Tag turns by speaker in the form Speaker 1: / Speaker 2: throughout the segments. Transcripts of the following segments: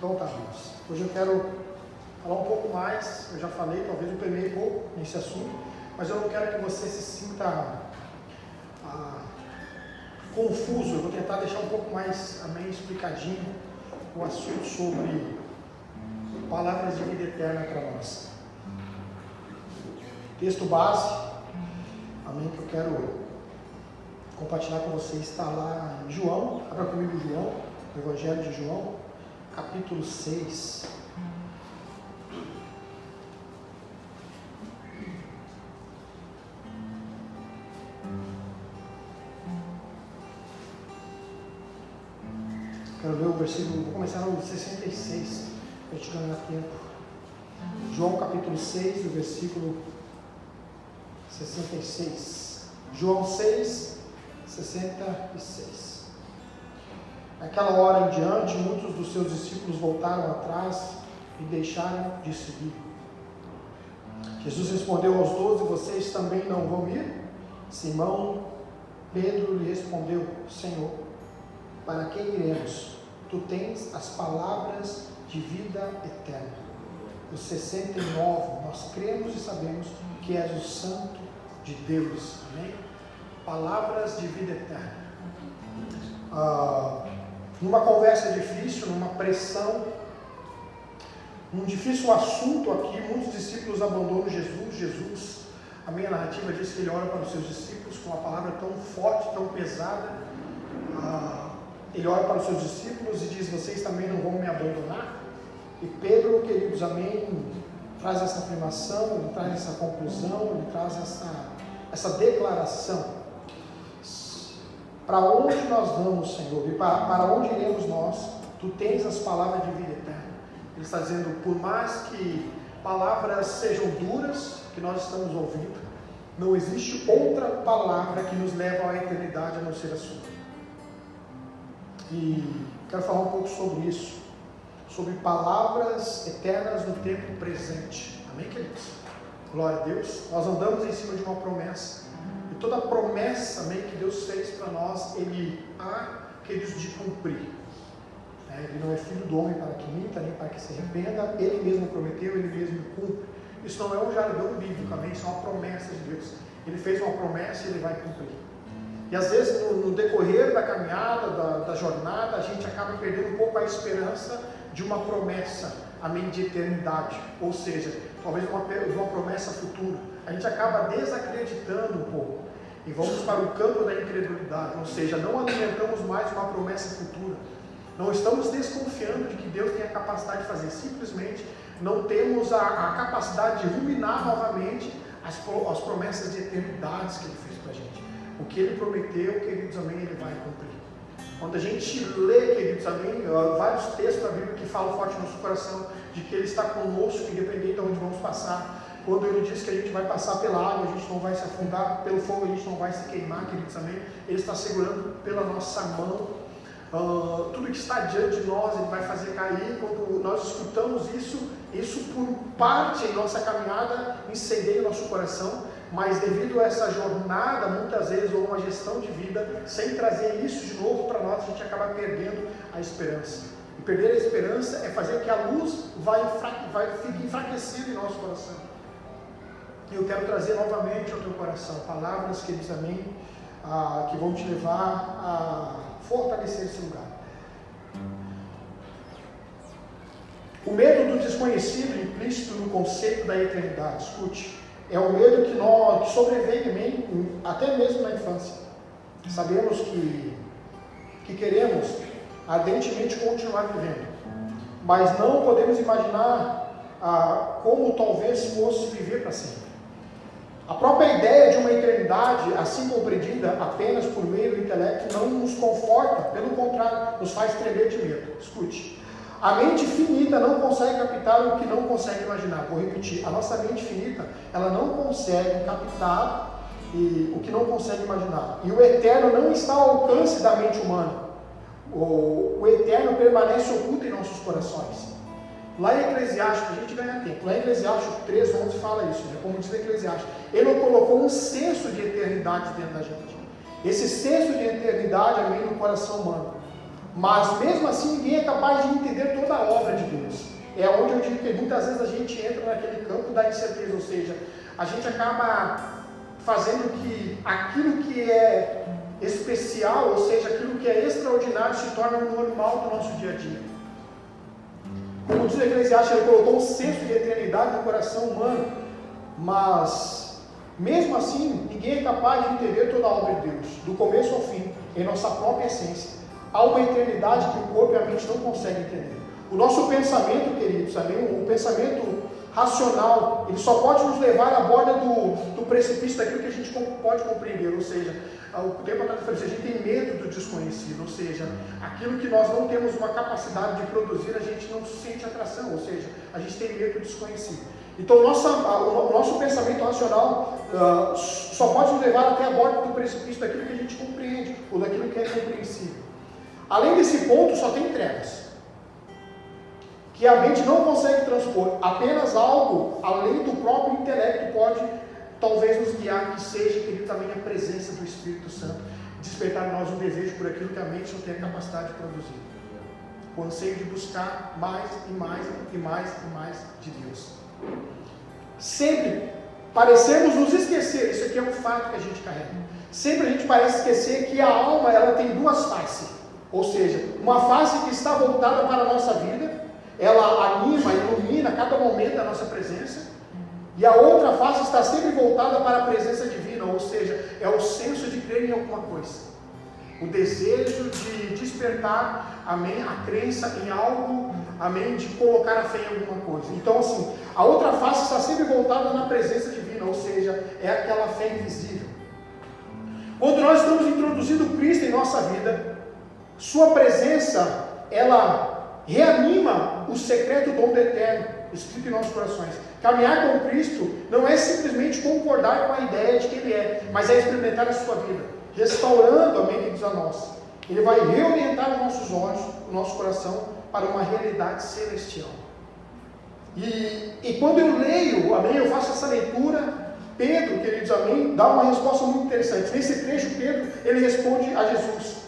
Speaker 1: Então tá, irmãos. Hoje eu quero falar um pouco mais, eu já falei, talvez eu permeie pouco nesse assunto, mas eu não quero que você se sinta confuso. Eu vou tentar deixar um pouco mais explicadinho o assunto sobre palavras de vida eterna para nós. Texto base, amém, que eu quero compartilhar com vocês está lá em João. Abra comigo João, o Evangelho de João, capítulo 6. Quero ler o versículo, vou começar no 66, para a gente ganhar tempo. João capítulo 6, o versículo 66. João 6, 66. Naquela hora em diante, muitos dos seus discípulos voltaram atrás e deixaram de seguir. Jesus respondeu aos 12: vocês também não vão ir? Simão Pedro lhe respondeu: Senhor, para quem iremos? Tu tens as palavras de vida eterna. O 69, nós cremos e sabemos que és o Santo de Deus. Amém? Palavras de vida eterna. Numa conversa difícil, numa pressão, num difícil assunto aqui, muitos discípulos abandonam Jesus. A minha narrativa diz que ele ora para os seus discípulos com uma palavra tão forte, tão pesada. Ele olha para os seus discípulos e diz: vocês também não vão me abandonar? E Pedro, queridos, amém, traz essa afirmação, ele traz essa conclusão, ele traz essa declaração. Para onde nós vamos, Senhor? E para onde iremos nós? Tu tens as palavras de vida eterna. Ele está dizendo: por mais que palavras sejam duras, que nós estamos ouvindo, não existe outra palavra que nos leva à eternidade a não ser a sua. E quero falar um pouco sobre isso, sobre palavras eternas no tempo presente. Amém, queridos? Glória a Deus. Nós andamos em cima de uma promessa, e toda promessa, amém, que Deus fez para nós, Ele há, queridos, de cumprir. Ele não é filho do homem para que minta, nem para que se arrependa. Ele mesmo prometeu, Ele mesmo cumpre. Isso não é um jargão bíblico, amém? Isso é uma promessa de Deus. Ele fez uma promessa e Ele vai cumprir. E às vezes no decorrer da caminhada, da jornada, a gente acaba perdendo um pouco a esperança de uma promessa, amém, de eternidade. Ou seja, talvez de uma promessa futura. A gente acaba desacreditando um pouco e vamos para o campo da incredulidade. Ou seja, não alimentamos mais uma promessa futura. Não estamos desconfiando de que Deus tem a capacidade de fazer. Simplesmente não temos a capacidade de ruminar novamente as promessas de eternidades que Ele fez para a gente. O que Ele prometeu, queridos, amém, Ele vai cumprir. Quando a gente lê, queridos, amém, vários textos da Bíblia que falam forte no nosso coração de que Ele está conosco, independente de onde vamos passar. Quando Ele diz que a gente vai passar pela água, a gente não vai se afundar, pelo fogo a gente não vai se queimar, queridos, amém. Ele está segurando pela nossa mão. Tudo que está diante de nós, Ele vai fazer cair. Quando nós escutamos isso por parte em nossa caminhada incendeia o nosso coração. Mas devido a essa jornada, muitas vezes, ou uma gestão de vida, sem trazer isso de novo para nós, a gente acaba perdendo a esperança. E perder a esperança é fazer que a luz fique enfraquecendo em nosso coração. Eu quero trazer novamente ao teu coração palavras que eles, amém, que vão te levar a fortalecer esse lugar. O medo do desconhecido implícito no conceito da eternidade, escute. É o medo que sobrevém até mesmo na infância. Sabemos que queremos ardentemente continuar vivendo, mas não podemos imaginar como talvez fosse viver para sempre. A própria ideia de uma eternidade, assim compreendida apenas por meio do intelecto, não nos conforta, pelo contrário, nos faz tremer de medo. Escute. A mente finita não consegue captar o que não consegue imaginar. Vou repetir, a nossa mente finita, ela não consegue captar o que não consegue imaginar. E o eterno não está ao alcance da mente humana. O eterno permanece oculto em nossos corações. Lá em Eclesiastes, a gente ganha tempo, lá em Eclesiastes 3:11 fala isso, né? Como diz Eclesiastes, Ele colocou um senso de eternidade dentro da gente. Esse senso de eternidade é meio no coração humano. Mas mesmo assim ninguém é capaz de entender toda a obra, é onde eu digo que muitas vezes a gente entra naquele campo da incerteza, ou seja, a gente acaba fazendo que aquilo que é especial, ou seja, aquilo que é extraordinário, se torna um normal do nosso dia a dia. Como diz o Eclesiastes, ele colocou um senso de eternidade no coração humano, mas mesmo assim, ninguém é capaz de entender toda a obra de Deus, do começo ao fim, em nossa própria essência. Há uma eternidade que o corpo e a mente não conseguem entender. O nosso pensamento, queridos, também, o pensamento racional, ele só pode nos levar à borda do precipício daquilo que a gente pode compreender, ou seja, o tempo atrás eu falei, a gente tem medo do desconhecido, ou seja, aquilo que nós não temos uma capacidade de produzir, a gente não sente atração, ou seja, a gente tem medo do desconhecido. Então o nosso pensamento racional só pode nos levar até a borda do precipício daquilo que a gente compreende, ou daquilo que é compreensível. Além desse ponto, só tem trevas, que a mente não consegue transpor. Apenas algo além do próprio intelecto pode talvez nos guiar, que seja, querido, também a presença do Espírito Santo, despertar em nós um desejo por aquilo que a mente não tem a capacidade de produzir. O anseio de buscar mais e mais e mais e mais de Deus. Sempre parecemos nos esquecer, isso aqui é um fato que a gente carrega, sempre a gente parece esquecer que a alma, ela tem duas faces, ou seja, uma face que está voltada para a nossa vida, ela anima, ilumina a cada momento da nossa presença, e a outra face está sempre voltada para a presença divina, ou seja, é o senso de crer em alguma coisa, o desejo de despertar, amém, a crença em algo, amém, de colocar a fé em alguma coisa. Então assim, a outra face está sempre voltada na presença divina, ou seja, é aquela fé invisível. Quando nós estamos introduzindo Cristo em nossa vida, sua presença, ela reanima o secreto dom do eterno, escrito em nossos corações. Caminhar com Cristo não é simplesmente concordar com a ideia de que Ele é, mas é experimentar a sua vida, restaurando, amém, que diz a nós. Ele vai reorientar os nossos olhos, o nosso coração, para uma realidade celestial. E quando eu leio, amém, eu faço essa leitura, Pedro, queridos, amém, dá uma resposta muito interessante. Nesse trecho, Pedro, ele responde a Jesus.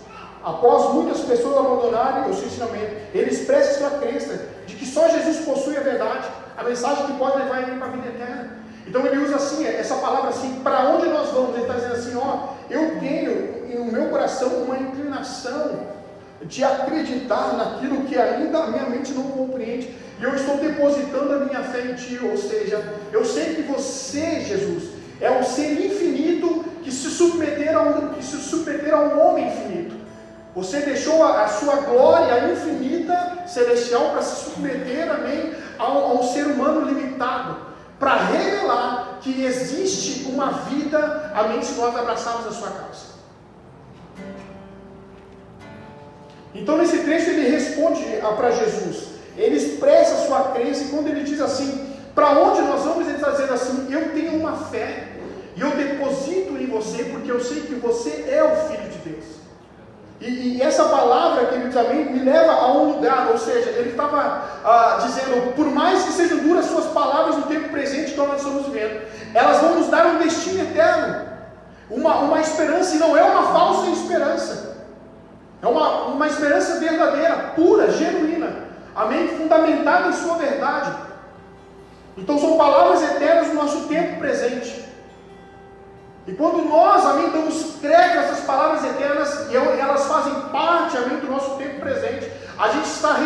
Speaker 1: Após muitas pessoas abandonarem o seu ensinamento, ele expressa sua crença de que só Jesus possui a verdade, a mensagem que pode levar ele para a vida eterna. Então ele usa assim, essa palavra assim, para onde nós vamos? Ele está dizendo assim, ó, eu tenho no meu coração uma inclinação de acreditar naquilo que ainda a minha mente não compreende, e eu estou depositando a minha fé em Ti, ou seja, eu sei que você, Jesus, é um ser infinito que se submeter a um homem infinito. Você deixou a sua glória infinita, celestial, para se submeter, amém, a um ser humano limitado, para revelar que existe uma vida, amém, se nós abraçarmos a sua causa. Então nesse trecho ele responde para Jesus, ele expressa a sua crença, e quando ele diz assim, para onde nós vamos, ele está dizendo assim, eu tenho uma fé, e eu deposito em você, porque eu sei que você é o Filho de Deus. E essa palavra, queridos, amém, me leva a um lugar, ou seja, ele estava dizendo, por mais que sejam duras suas palavras no tempo presente que nós estamos vivendo, elas vão nos dar um destino eterno, uma esperança, e não é uma falsa esperança, é uma esperança verdadeira, pura, genuína, amém, fundamentada em sua verdade. Então são palavras eternas no nosso tempo presente. E quando nós, amém, damos crédito a essas palavras eternas, e elas fazem parte, amém, do nosso tempo presente, a gente está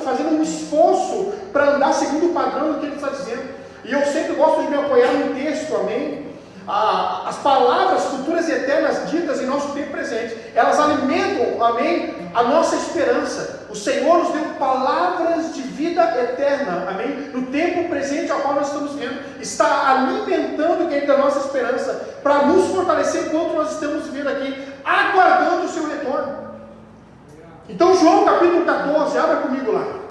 Speaker 1: fazendo um esforço para andar segundo o padrão do que ele está dizendo. E eu sempre gosto de me apoiar no texto, amém. As palavras futuras e eternas ditas em nosso tempo presente, elas alimentam, amém, a nossa esperança. O Senhor nos deu palavras de vida eterna, amém, no tempo presente ao qual nós estamos vivendo, está alimentando, querido, a nossa esperança, para nos fortalecer enquanto nós estamos vivendo aqui, aguardando o seu retorno. Então João capítulo 14, abra comigo lá.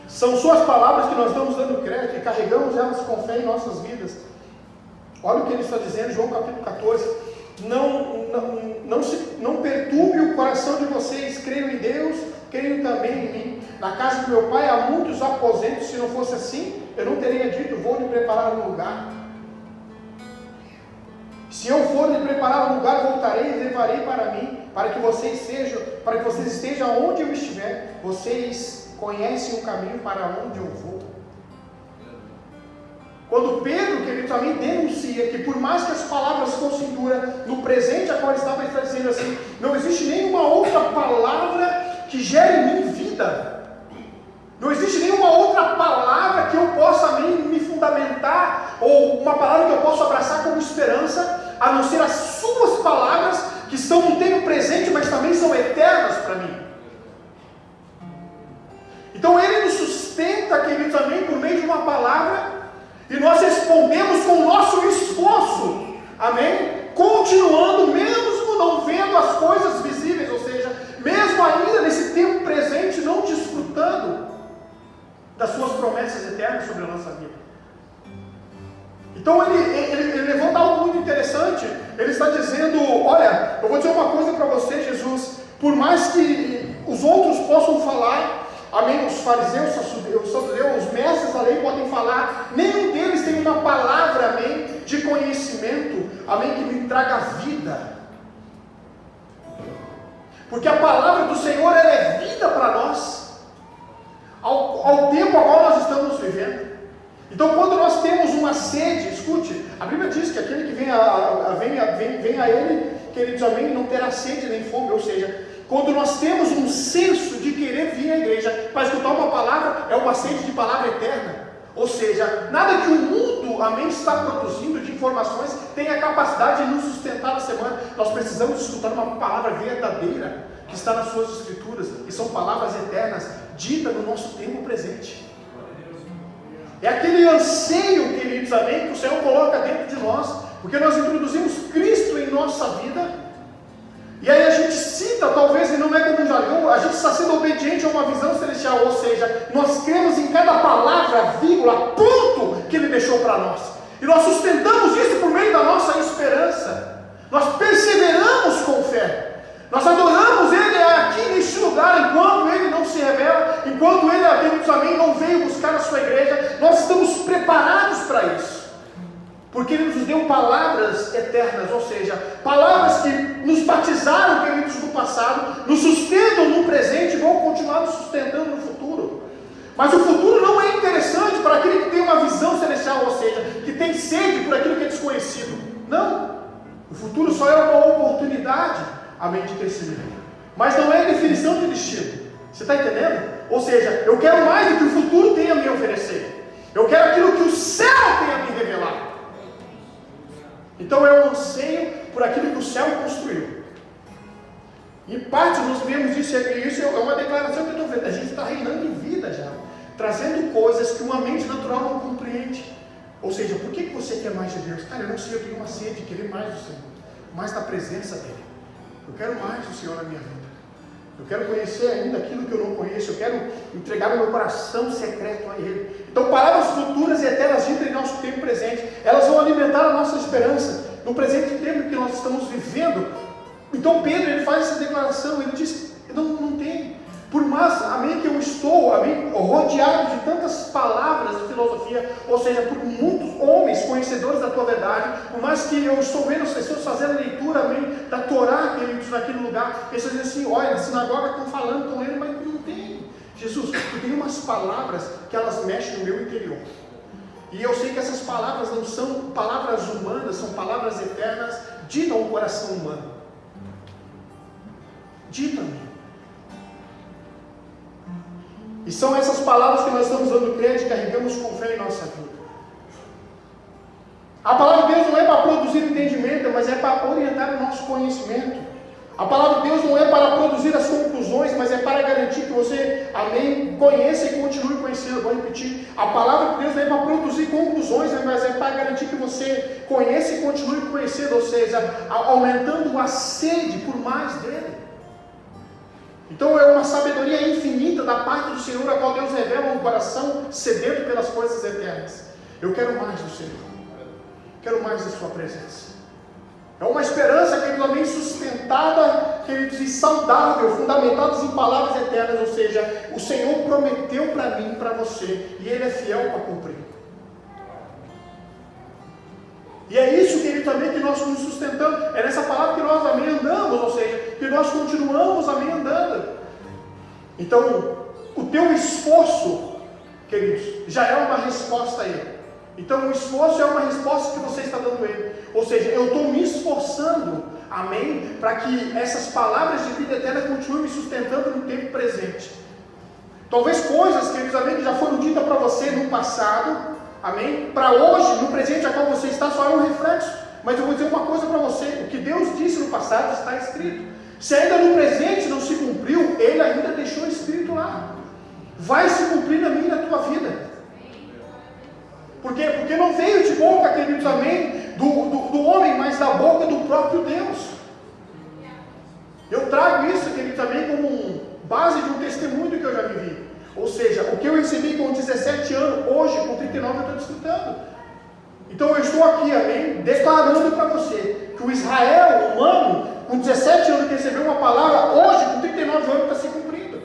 Speaker 1: São suas palavras que nós estamos dando crédito e carregamos elas com fé em nossas vidas. Olha o que ele está dizendo, João capítulo 14. Não perturbe o coração de vocês, creiam em Deus, creiam também em mim. na casa do meu pai há muitos aposentos, se não fosse assim, eu não teria dito, vou lhe preparar um lugar. Se eu for lhe preparar um lugar, voltarei e levarei para mim, para que vocês estejam onde eu estiver. Vocês conhecem o caminho para onde eu vou. Quando Pedro, querido, também denuncia que por mais que as palavras fossem duras, no presente a qual ele está dizendo assim, não existe nenhuma outra palavra que gere em mim vida. Não existe nenhuma outra palavra que eu possa me fundamentar, ou uma palavra que eu possa abraçar como esperança, a não ser as suas palavras, que estão no tempo presente, mas também são eternas para mim. Então ele nos sustenta, querido, também por meio de uma palavra, e nós respondemos com o nosso esforço, amém? Continuando, mesmo não vendo as coisas visíveis, ou seja, mesmo ainda nesse tempo presente, não desfrutando das suas promessas eternas sobre a nossa vida. Então ele levanta algo muito interessante. Ele está dizendo, olha, eu vou dizer uma coisa para você, Jesus, por mais que os outros possam falar, amém, os fariseus, os saduceus, os mestres da lei podem falar, nenhum deles tem uma palavra, amém, de conhecimento, amém, que me traga vida. Porque a palavra do Senhor, ela é vida para nós, ao tempo ao qual nós estamos vivendo. Então, quando nós temos uma sede, escute, a Bíblia diz que aquele que vem a Ele, queridos, amém, não terá sede nem fome, ou seja, quando nós temos um senso de querer vir à igreja para escutar uma palavra, é uma sede de palavra eterna. Ou seja, nada que o mundo, amém, está produzindo de informações tem a capacidade de nos sustentar na semana. Nós precisamos escutar uma palavra verdadeira que está nas suas escrituras, e são palavras eternas, ditas no nosso tempo presente. É aquele anseio, queridos, amém, que o Senhor coloca dentro de nós, porque nós introduzimos Cristo em nossa vida. E aí a gente cita, talvez, e não é como um jargão, a gente está sendo obediente a uma visão celestial, ou seja, nós cremos em cada palavra, vírgula, ponto que Ele deixou para nós. E nós sustentamos isso por meio da nossa esperança. Nós perseveramos com fé. Nós adoramos Ele aqui neste lugar, enquanto Ele não se revela, enquanto Ele, aquele amém, não veio buscar a sua igreja, nós estamos preparados para isso. Porque Ele nos deu palavras eternas, ou seja, palavras que nos batizaram, queridos, no passado, nos sustentam no presente e vão continuar nos sustentando no futuro. Mas o futuro não é interessante para aquele que tem uma visão celestial, ou seja, que tem sede por aquilo que é desconhecido. Não. O futuro só é uma oportunidade, amém, de crescimento. Mas não é definição de destino. Você está entendendo? Ou seja, eu quero mais do que o futuro tem a me oferecer. Eu quero aquilo que o céu tem a me revelar. Então é um anseio por aquilo que o céu construiu. Em parte nós vemos isso, e isso é uma declaração que eu estou vendo. A gente está reinando em vida já, trazendo coisas que uma mente natural não compreende. Ou seja, por que você quer mais de Deus? Cara, eu não sei, eu tenho uma sede de querer mais do Senhor, mais da presença dEle. Eu quero mais do Senhor na minha vida. Eu quero conhecer ainda aquilo que eu não conheço. Eu quero entregar o meu coração secreto a Ele. Então, palavras futuras e eternas ditas em nosso tempo presente, elas vão alimentar a nossa esperança no presente tempo que nós estamos vivendo. Então, Pedro, ele faz essa declaração. Ele diz, não tem. Por mais, amém, que eu estou, amém, rodeado de tantas palavras de filosofia, ou seja, por muitos homens conhecedores da tua verdade, por mais que eu estou vendo as pessoas fazendo leitura, amém, da Torá, queridos, naquele lugar, eles dizem assim, olha, na sinagoga estão falando, estão lendo, mas não tem. Jesus, eu tenho umas palavras que elas mexem no meu interior. E eu sei que essas palavras não são palavras humanas, são palavras eternas, ditas ao coração humano. Dita-me. E são essas palavras que nós estamos dando crédito e carregamos com fé em nossa vida. A palavra de Deus não é para produzir entendimento, mas é para orientar o nosso conhecimento. A palavra de Deus não é para produzir as conclusões, mas é para garantir que você, amém, conheça e continue conhecendo. Vou repetir. A palavra de Deus não é para produzir conclusões, mas é para garantir que você conheça e continue conhecendo, ou seja, aumentando a sede por mais dele. Então é uma sabedoria infinita da parte do Senhor, a qual Deus revela um coração sedento pelas coisas eternas. Eu quero mais do Senhor. Quero mais da sua presença. É uma esperança, queridos, também sustentada, queridos, e saudável, fundamentadas em palavras eternas, ou seja, o Senhor prometeu para mim e para você, e Ele é fiel para cumprir. E é isso, querido, também que nós nos sustentamos, é nessa palavra que nós amém andamos, ou seja, que nós continuamos amém andando. Então, o teu esforço, queridos, já é uma resposta a Ele. Então, o esforço é uma resposta que você está dando a Ele. Ou seja, eu estou me esforçando, amém, para que essas palavras de vida eterna continuem me sustentando no tempo presente. Talvez coisas, queridos, amém, que já foram ditas para você no passado, amém, para hoje, no presente a qual você está, só é um reflexo. Mas eu vou dizer uma coisa para você: o que Deus disse no passado está escrito. Se ainda no presente não se cumpriu, Ele ainda deixou escrito lá. Vai se cumprir na minha e na tua vida. Por quê? Porque não veio de boca, queridos, amém, do homem, mas da boca do próprio Deus. Eu trago isso, queridos, também como base de um testemunho que eu já vivi. Ou seja, o que eu recebi com 17 anos, hoje, com 39, eu estou desfrutando. Então eu estou aqui, amém, declarando para você que o Israel humano, com 17 anos, que recebeu uma palavra, hoje, com 39 anos, está se cumprindo.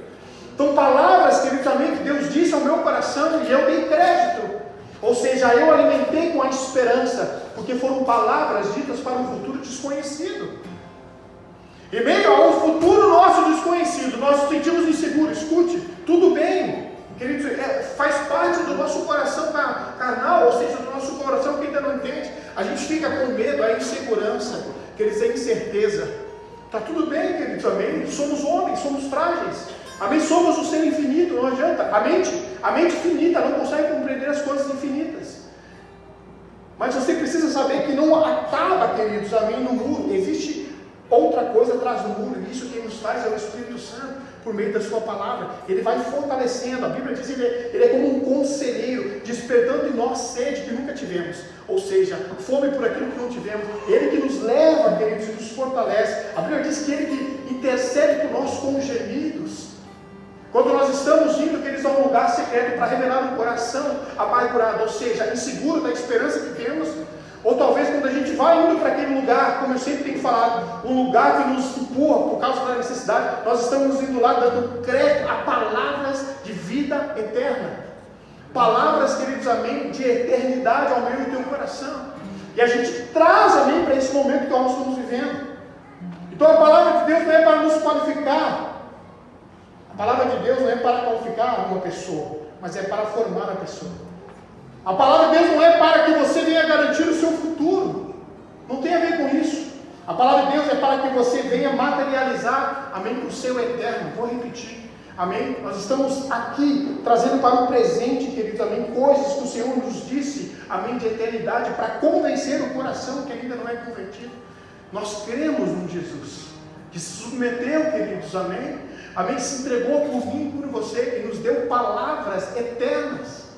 Speaker 1: Então, palavras, queridos, amém, que Deus disse ao meu coração e eu dei crédito. Ou seja, eu alimentei com a esperança, porque foram palavras ditas para um futuro desconhecido. Em meio ao futuro nosso desconhecido, nós nos sentimos inseguros. Escute, tudo bem, queridos, faz parte do nosso coração carnal, ou seja, do nosso coração que ainda não entende. A gente fica com medo, a insegurança, queridos, a incerteza. Está tudo bem, queridos, amém? Somos homens, somos frágeis. Amém? Somos o ser infinito, não adianta. A mente finita não consegue compreender as coisas infinitas. Mas você precisa saber que não acaba, queridos, amém, no muro. Existe outra coisa atrás do muro. E isso quem nos faz é o Espírito Santo, por meio da sua palavra. Ele vai fortalecendo. A Bíblia diz que ele é como um conselheiro, despertando em nós sede que nunca tivemos. Ou seja, fome por aquilo que não tivemos. Ele que nos leva, queridos, e nos fortalece. A Bíblia diz que Ele que intercede por nós com gemidos. Quando nós estamos indo, queridos, a um lugar secreto para revelar um coração amargurado, ou seja, inseguro da esperança que temos, ou talvez quando a gente vai indo para aquele lugar, como eu sempre tenho falado, um lugar que nos empurra por causa da necessidade, nós estamos indo lá dando crédito a palavras de vida eterna. Palavras, queridos, amém, de eternidade ao meu e teu coração. E a gente traz, amém, para esse momento que nós estamos vivendo. Então a palavra de Deus não é para nos qualificar. A palavra de Deus não é para qualificar uma pessoa, mas é para formar a pessoa. A palavra de Deus não é para que você venha garantir o seu futuro. Não tem a ver com isso. A palavra de Deus é para que você venha materializar, amém, o seu eterno. Vou repetir, amém. Nós estamos aqui trazendo para o presente, queridos, amém, coisas que o Senhor nos disse, amém, de eternidade, para convencer o coração que ainda não é convertido. Nós cremos num Jesus que se submeteu, queridos, amém. Amém, que se entregou por mim e por você e nos deu palavras eternas.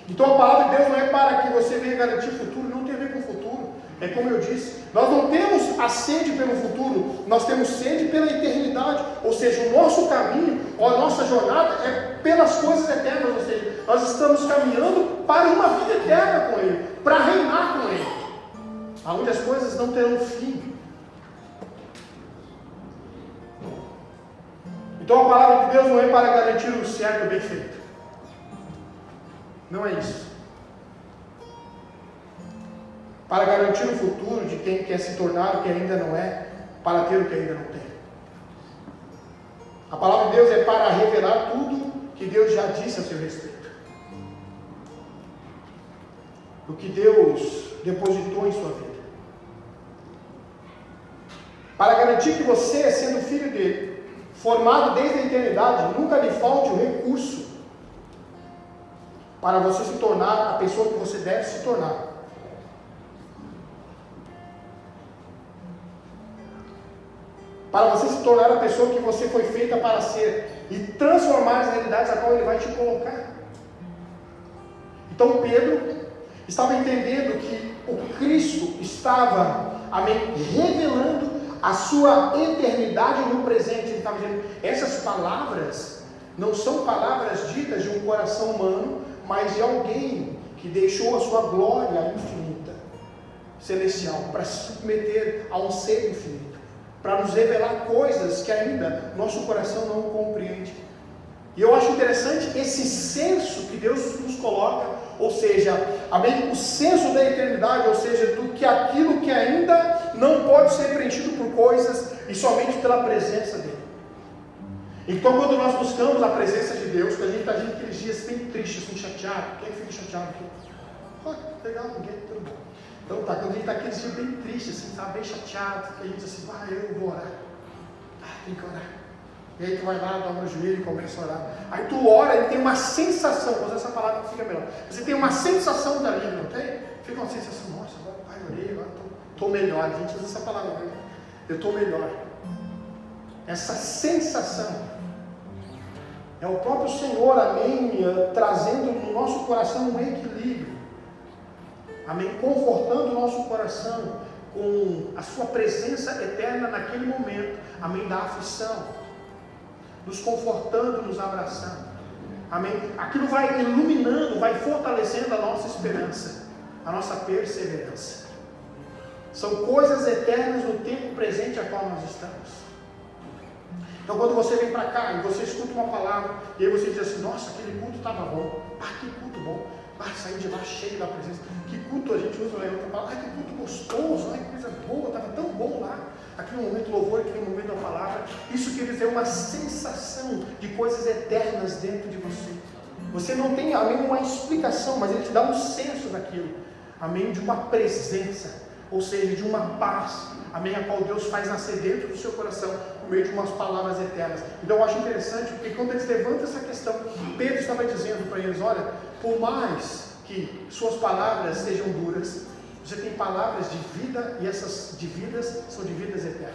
Speaker 1: Então a palavra de Deus não é para que você venha garantir o futuro, não tem a ver com o futuro. É como eu disse, nós não temos a sede pelo futuro, nós temos sede pela eternidade. Ou seja, o nosso caminho, ou a nossa jornada é pelas coisas eternas. Ou seja, nós estamos caminhando para uma vida eterna com Ele, para reinar com Ele, aonde as coisas não terão fim. Então a palavra de Deus não é para garantir o certo e o bem feito. Não é isso. Para garantir o futuro de quem quer se tornar o que ainda não é, para ter o que ainda não tem. A palavra de Deus é para revelar tudo que Deus já disse a seu respeito. O que Deus depositou em sua vida. Para garantir que você, sendo filho dele, formado desde a eternidade, nunca lhe falte o recurso para você se tornar a pessoa que você deve se tornar. Para você se tornar a pessoa que você foi feita para ser e transformar as realidades a qual Ele vai te colocar. Então Pedro estava entendendo que o Cristo estava, amém, revelando a sua eternidade no presente. Ele estava dizendo, essas palavras não são palavras ditas de um coração humano, mas de alguém que deixou a sua glória infinita. celestial, para se submeter a um ser infinito, para nos revelar coisas que ainda nosso coração não compreende. E eu acho interessante esse senso que Deus nos coloca, ou seja, amém, o senso da eternidade, ou seja, do que aquilo que ainda não pode ser preenchido por coisas e somente pela presença dele. Então, quando nós buscamos a presença de Deus, quando a gente está aqueles dias bem tristes, assim, chateado, quem fica chateado aqui? Legal, ninguém, tudo bom. Então tá, quando a gente está aqueles dias bem tristes, assim, tá bem chateado, que a gente diz assim, eu vou orar. Tem que orar. E aí tu vai lá, dobra o joelho e começa a orar. Aí tu ora e tem uma sensação, vou usar essa palavra que fica melhor. Você tem uma sensação de alívio, não tem? Fica uma sensação, nossa, agora orei, agora estou melhor. A gente usa essa palavra, né? Eu estou melhor. Essa sensação é o próprio Senhor, amém, trazendo no nosso coração um equilíbrio, amém, confortando o nosso coração com a sua presença eterna naquele momento, amém, da aflição, nos confortando, nos abraçando, amém. Aquilo vai iluminando, vai fortalecendo a nossa esperança, a nossa perseverança. São coisas eternas no tempo presente a qual nós estamos. Então, quando você vem para cá e você escuta uma palavra, e aí você diz assim, nossa, aquele culto estava bom, que culto bom, saí de lá cheio da presença, que culto, a gente usa outra palavra, que culto gostoso, que coisa boa, estava tão bom lá, aquele momento louvor, aquele momento da palavra. Isso quer dizer uma sensação de coisas eternas dentro de você. Você não tem, amém, uma explicação, mas ele te dá um senso daquilo, amém, de uma presença, ou seja, de uma paz, amém, a qual Deus faz nascer dentro do seu coração, por meio de umas palavras eternas. Então eu acho interessante, porque quando eles levantam essa questão, Pedro estava dizendo para eles, olha, por mais que suas palavras sejam duras, você tem palavras de vida, e essas de vidas são de vidas eternas.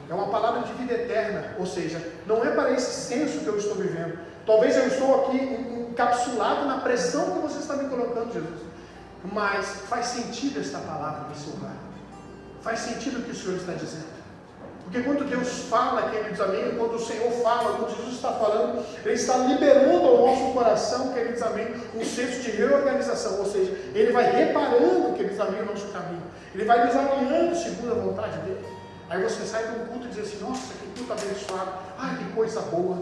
Speaker 1: É uma palavra de vida eterna, ou seja, não é para esse senso que eu estou vivendo. Talvez eu estou aqui encapsulado na pressão que você está me colocando, Jesus, mas faz sentido esta palavra nesse lugar. Faz sentido o que o Senhor está dizendo. Porque quando Deus fala, queridos amigos, quando o Senhor fala, quando Jesus está falando, Ele está liberando ao nosso coração, queridos amigos, um senso de reorganização, ou seja, Ele vai reparando, queridos amigos, o nosso caminho. Ele vai nos alinhando segundo a vontade dEle. Aí você sai de um culto e diz assim, nossa, que culto abençoado, que coisa boa.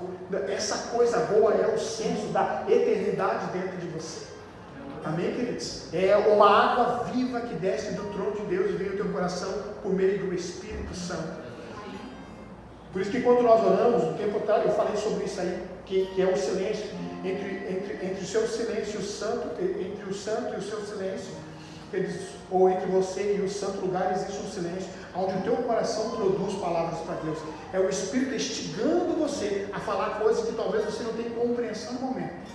Speaker 1: Essa coisa boa é o senso da eternidade dentro de você. Amém, queridos? É uma água viva que desce do trono de Deus e vem ao teu coração por meio do Espírito Santo. Por isso que quando nós oramos, no tempo atrás, eu falei sobre isso aí, que é o silêncio, entre o seu silêncio e o santo, entre o santo e o seu silêncio, ou entre você e o santo lugar existe um silêncio, onde o teu coração produz palavras para Deus. É o Espírito instigando você a falar coisas que talvez você não tenha compreensão no momento.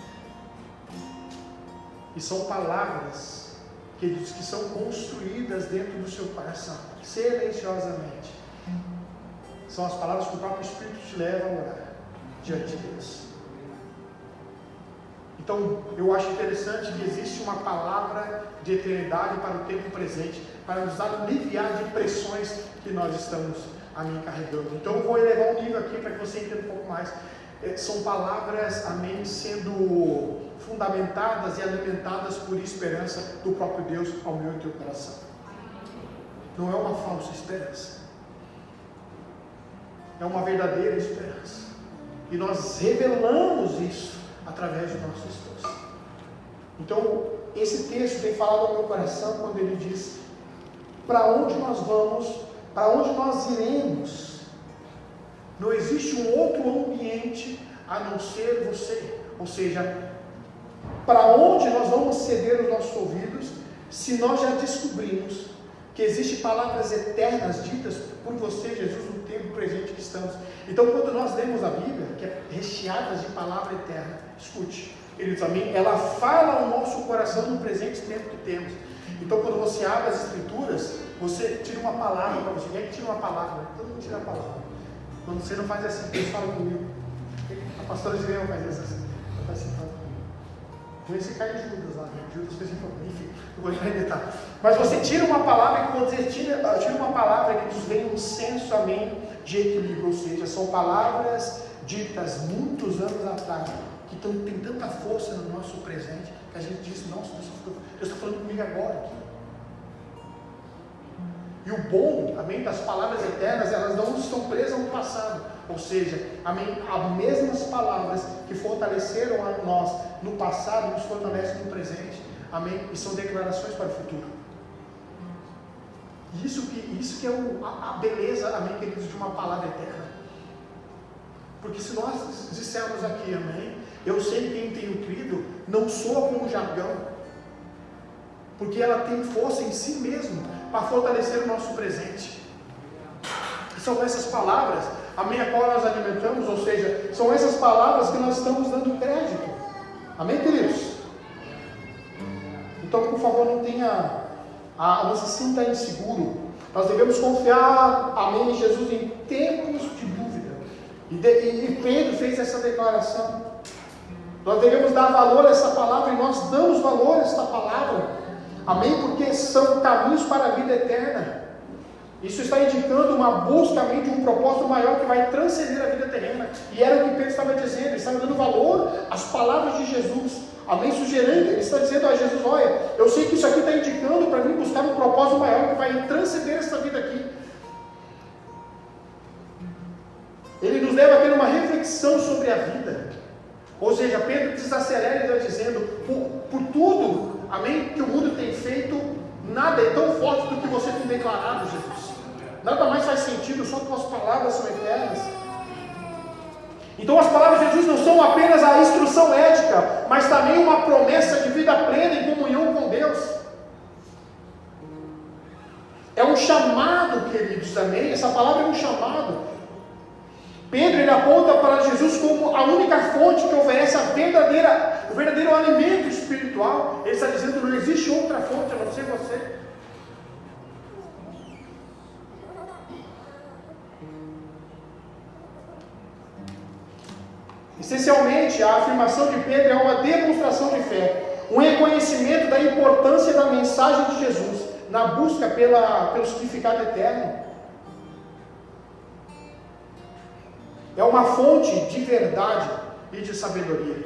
Speaker 1: E são palavras que são construídas dentro do seu coração, silenciosamente. São as palavras que o próprio Espírito te leva a orar diante de Deus. Então, eu acho interessante que existe uma palavra de eternidade para o tempo presente, para nos aliviar de pressões que nós estamos carregando. Então, eu vou elevar um nível aqui para que você entenda um pouco mais. São palavras, amém, sendo fundamentadas e alimentadas por esperança do próprio Deus ao meu e teu coração. Não é uma falsa esperança. É uma verdadeira esperança. E nós revelamos isso através do nosso esforço. Então, esse texto tem falado ao meu coração quando ele diz: para onde nós vamos, para onde nós iremos? Não existe um outro ambiente a não ser você. Ou seja, para onde nós vamos ceder os nossos ouvidos se nós já descobrimos que existem palavras eternas ditas por você, Jesus, no tempo presente que estamos. Então, quando nós lemos a Bíblia, que é recheada de palavra eterna, escute, queridos amigos, ela fala ao nosso coração no presente tempo que temos. Então, quando você abre as Escrituras, você tira uma palavra para você. Quem é que tira uma palavra? Todo mundo tira a palavra. Quando você não faz assim, Deus fala comigo. A pastora Juliana faz isso assim. Ela faz assim, fala comigo. Talvez você caia em Judas lá, né? Judas fez assim, enfim, não vou entrar em detalhe. Mas você tira uma palavra, e quando você tira uma palavra, que nos vem um senso, amém, de equilíbrio. Ou seja, são palavras ditas muitos anos atrás, que têm tanta força no nosso presente, que a gente diz, nossa, Deus está falando comigo agora aqui. E o bom, amém, das palavras eternas, elas não estão presas no passado. Ou seja, amém, as mesmas palavras que fortaleceram a nós no passado, nos fortalecem no presente. Amém? E são declarações para o futuro. Isso que é a beleza, amém, queridos, de uma palavra eterna. Porque se nós dissermos aqui, amém, eu sei quem tenho crido, não soa como jargão. Porque ela tem força em si mesma para fortalecer o nosso presente. E são essas palavras, amém, a qual nós alimentamos, ou seja, são essas palavras que nós estamos dando crédito. Amém, queridos? Então, por favor, não se sinta inseguro. Nós devemos confiar, amém, em Jesus em tempos de dúvida. E Pedro fez essa declaração. Nós devemos dar valor a essa palavra, e nós damos valor a esta palavra. Amém? Porque são caminhos para a vida eterna. Isso está indicando uma busca, amém, de um propósito maior que vai transcender a vida terrena. E era o que Pedro estava dizendo. Ele estava dando valor às palavras de Jesus. Amém? Sugerindo, ele está dizendo a Jesus: olha, eu sei que isso aqui está indicando para mim buscar um propósito maior que vai transcender essa vida aqui. Ele nos leva a ter uma reflexão sobre a vida. Ou seja, Pedro desacelera e está dizendo: por tudo, amém, que o mundo tem feito, nada é tão forte do que você tem declarado, Jesus. Nada mais faz sentido, só tuas palavras são eternas. Então as palavras de Jesus não são apenas a instrução ética, mas também uma promessa de vida plena em comunhão com Deus. É um chamado, queridos, amém? Essa palavra é um chamado. Pedro, ele aponta para Jesus como a única fonte que oferece o verdadeiro alimento espiritual. Ele está dizendo: não existe outra fonte a não ser você. Essencialmente, a afirmação de Pedro é uma demonstração de fé, um reconhecimento da importância da mensagem de Jesus na busca pelo significado eterno. É uma fonte de verdade e de sabedoria.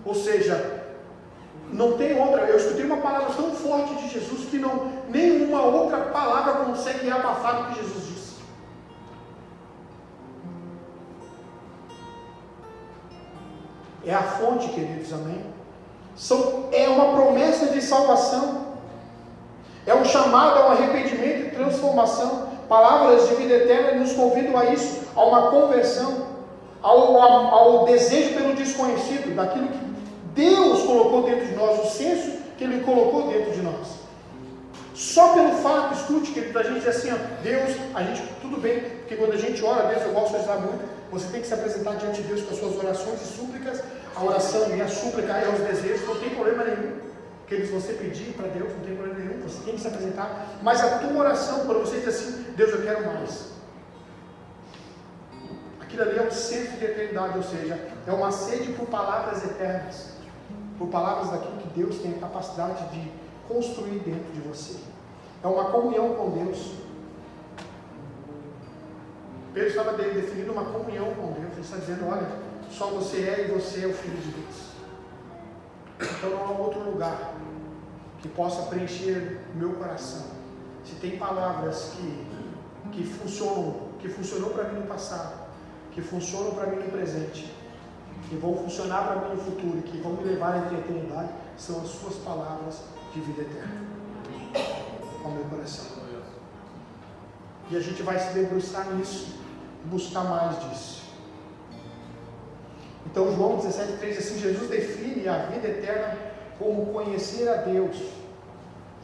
Speaker 1: Ou seja, não tem outra. Eu escutei uma palavra tão forte de Jesus que nenhuma outra palavra consegue abafar o que Jesus disse. É a fonte, queridos, amém? É uma promessa de salvação. É um chamado ao arrependimento e transformação. Palavras de vida eterna nos convidam a isso, a uma conversão, ao desejo pelo desconhecido, daquilo que Deus colocou dentro de nós, o senso que Ele colocou dentro de nós. Só pelo fato, escute, querido, a gente diz assim: ó, Deus, tudo bem, porque quando a gente ora a Deus, eu gosto de usar muito, você tem que se apresentar diante de Deus com as suas orações e súplicas. A oração e a súplica é os desejos, não tem problema nenhum. Que você pedir para Deus, não tem problema nenhum, você tem que se apresentar. Mas a tua oração, quando você diz assim: Deus, eu quero mais, aquilo ali é um centro de eternidade, ou seja, é uma sede por palavras eternas, por palavras daquilo que Deus tem a capacidade de construir dentro de você. É uma comunhão com Deus. Pedro estava definindo uma comunhão com Deus. Ele está dizendo: olha, só você é, e você é o Filho de Deus. Então não há outro lugar que possa preencher o meu coração. Se tem palavras que funcionou para mim no passado, que funcionam para mim no presente, que vão funcionar para mim no futuro, que vão me levar à eternidade, são as suas palavras de vida eterna ao meu coração. E a gente vai se debruçar nisso, buscar mais disso. Então João 17,3 assim, Jesus define a vida eterna como conhecer a Deus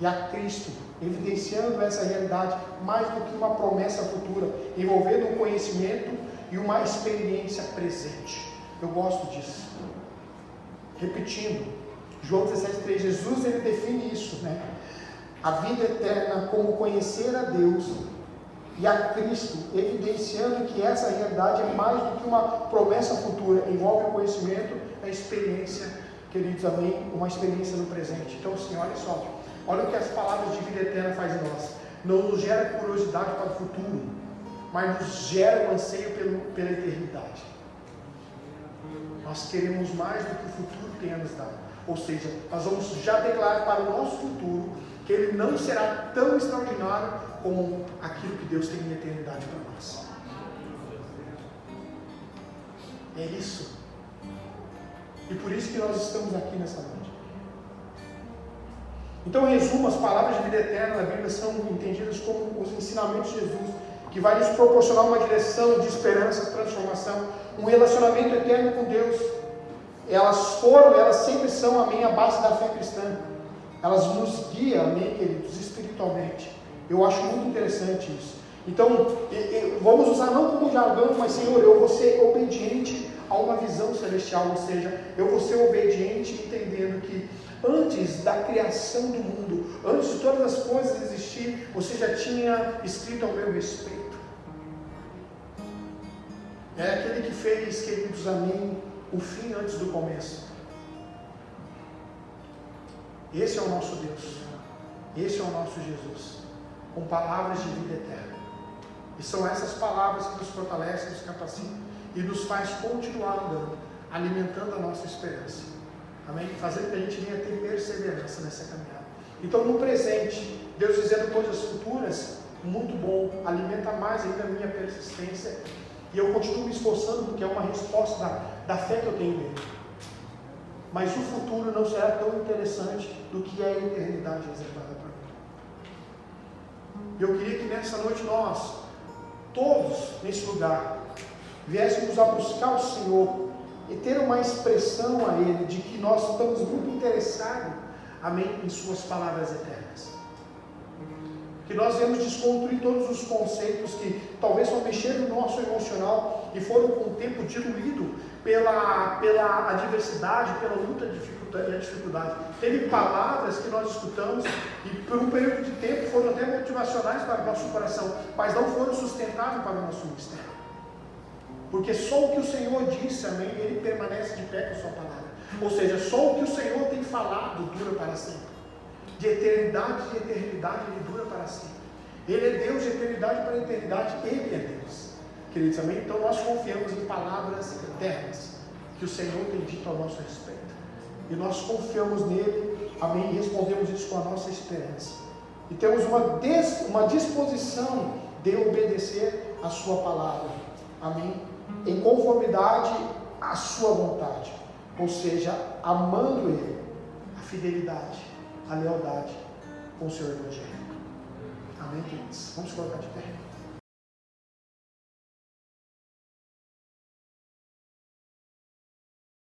Speaker 1: e a Cristo, evidenciando essa realidade mais do que uma promessa futura, envolvendo um conhecimento e uma experiência presente. Eu gosto disso. Repetindo, João 17,3, Jesus ele define isso, né? A vida eterna como conhecer a Deus e a Cristo, evidenciando que essa realidade é mais do que uma promessa futura, envolve o conhecimento, a experiência, queridos, amém, uma experiência no presente. Então, assim, olha só, olha o que as palavras de vida eterna fazem em nós. Não nos gera curiosidade para o futuro, mas nos gera um anseio pela eternidade. Nós queremos mais do que o futuro tem a nos dar. Ou seja, nós vamos já declarar para o nosso futuro que ele não será tão extraordinário como aquilo que Deus tem em eternidade para nós. É isso. E por isso que nós estamos aqui nessa noite. Então, em resumo, as palavras de vida eterna na Bíblia são entendidas como os ensinamentos de Jesus, que vai nos proporcionar uma direção de esperança, transformação, um relacionamento eterno com Deus. Elas sempre são, amém, a base da fé cristã. Elas nos guiam, amém, queridos, espiritualmente. Eu acho muito interessante isso. Então, vamos usar não como jargão, mas Senhor, eu vou ser obediente a uma visão celestial, ou seja, eu vou ser obediente entendendo que antes da criação do mundo, antes de todas as coisas existir, você já tinha escrito ao meu respeito. É aquele que fez, queridos, amém, o fim antes do começo. Esse é o nosso Deus. Esse é o nosso Jesus, com palavras de vida eterna. E são essas palavras que nos fortalecem, nos capacitam e nos faz continuar andando, alimentando a nossa esperança. Amém? Fazendo que a gente venha ter perseverança nessa caminhada. Então, no presente, Deus dizendo coisas futuras, muito bom, alimenta mais ainda a minha persistência. E eu continuo me esforçando porque é uma resposta da fé que eu tenho nele. Mas o futuro não será tão interessante do que é a eternidade reservada para mim. E eu queria que nessa noite nós, todos nesse lugar, viéssemos a buscar o Senhor e ter uma expressão a Ele de que nós estamos muito interessados, amém, em Suas palavras eternas. Que nós viemos desconstruir todos os conceitos que talvez só mexeram no nosso emocional e foram com o tempo diluídos pela adversidade, pela luta e a dificuldade. Teve palavras que nós escutamos e por um período de tempo foram até motivacionais para o nosso coração, mas não foram sustentáveis para o nosso ministério. Porque só o que o Senhor disse, amém, Ele permanece de pé com a sua palavra. Ou seja, só o que o Senhor tem falado dura para sempre. De eternidade e eternidade Ele dura para sempre. Ele é Deus de eternidade para eternidade, Ele é Deus. Queridos, amém? Então nós confiamos em palavras eternas que o Senhor tem dito ao nosso respeito. E nós confiamos nele, amém? E respondemos isso com a nossa esperança. E temos uma disposição de obedecer a sua palavra, amém? Em conformidade à sua vontade. Ou seja, amando Ele, a fidelidade, a lealdade com o seu Evangelho. Amém, queridos? Vamos colocar de pé.